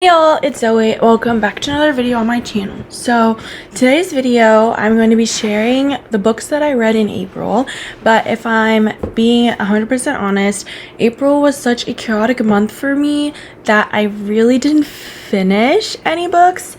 Hey y'all, it's Zoe. Welcome back to another video on my channel. So today's video, I'm going to be sharing the books that I read in April. But if I'm being 100% honest, April was such a chaotic month for me that I really didn't finish any books.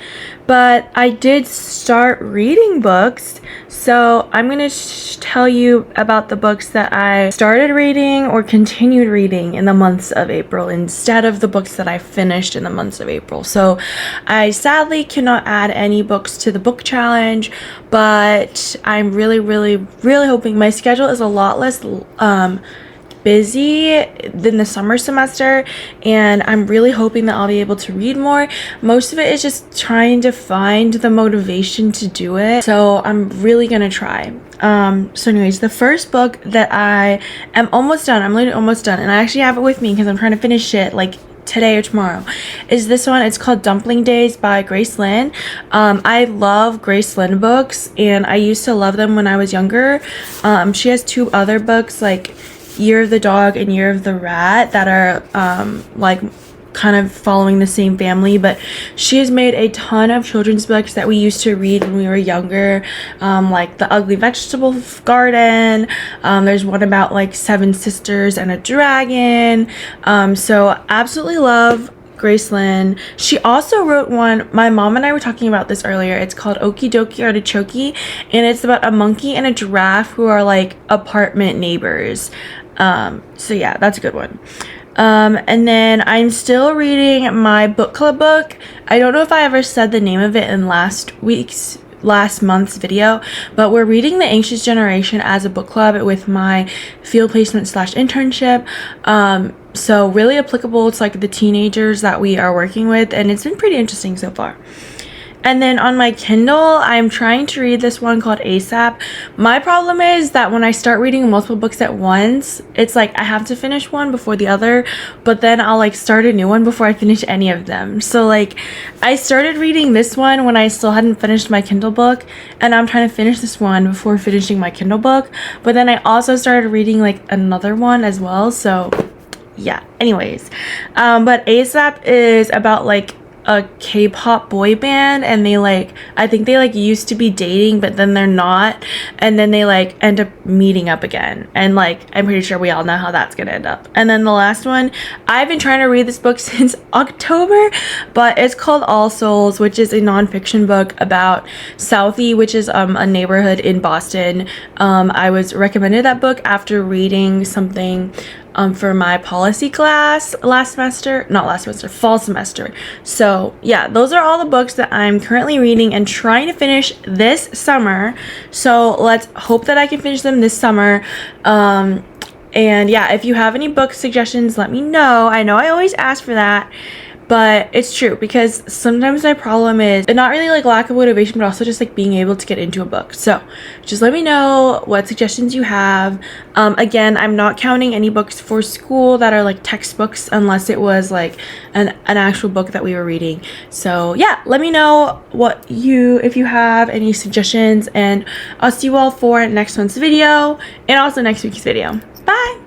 But I did start reading books. So I'm going to tell you about the books that I started reading or continued reading in the months of April instead of the books that I finished in the months of April. So I sadly cannot add any books to the book challenge, but I'm really hoping. My schedule is a lot less busy than the summer semester, and I'm really hoping that I'll be able to read more. Most of it is just trying to find the motivation to do it, so I'm really gonna try. So anyways, the first book that I am almost done, I'm literally almost done, and I actually have it with me because I'm trying to finish it like today or tomorrow, is this one. It's called Dumpling Days by Grace Lin. I love Grace Lin books, and I used to love them when I was younger. She has two other books, like Year of the Dog and Year of the Rat, that are like kind of following the same family, but she has made a ton of children's books that we used to read when we were younger, like The Ugly Vegetable Garden. There's one about like 7 sisters and a dragon. So absolutely love Grace Lin. She also wrote one, my mom and I were talking about this earlier, it's called Okie Dokie Artichoke, and it's about a monkey and a giraffe who are like apartment neighbors. So yeah, that's a good one. And then I'm still reading my book club book. I don't know if I ever said the name of it in last month's video, but we're reading The Anxious Generation as a book club with my field placement / internship. So really applicable to like the teenagers that we are working with, and it's been pretty interesting so far. And then on my Kindle, I'm trying to read this one called ASAP. My problem is that when I start reading multiple books at once, it's like I have to finish one before the other, but then I'll like start a new one before I finish any of them. So like I started reading this one when I still hadn't finished my Kindle book, and I'm trying to finish this one before finishing my Kindle book. But then I also started reading like another one as well. So yeah, anyways. But ASAP is about like a K-pop boy band, and they like, I think they like used to be dating, but then they're not, and then they like end up meeting up again, and like I'm pretty sure we all know how that's gonna end up. And then the last one, I've been trying to read this book since October, but it's called All Souls, which is a nonfiction book about Southie, which is a neighborhood in Boston. I was recommended that book after reading something for my policy class fall semester. So yeah, those are all the books that I'm currently reading and trying to finish this summer. So let's hope that I can finish them this summer. And yeah, if you have any book suggestions, let me know. I know I always ask for that, but it's true, because sometimes my problem is not really like lack of motivation, but also just like being able to get into a book. So just let me know what suggestions you have. Again, I'm not counting any books for school that are like textbooks unless it was like an actual book that we were reading. So yeah, let me know if you have any suggestions, and I'll see you all for next month's video and also next week's video. Bye!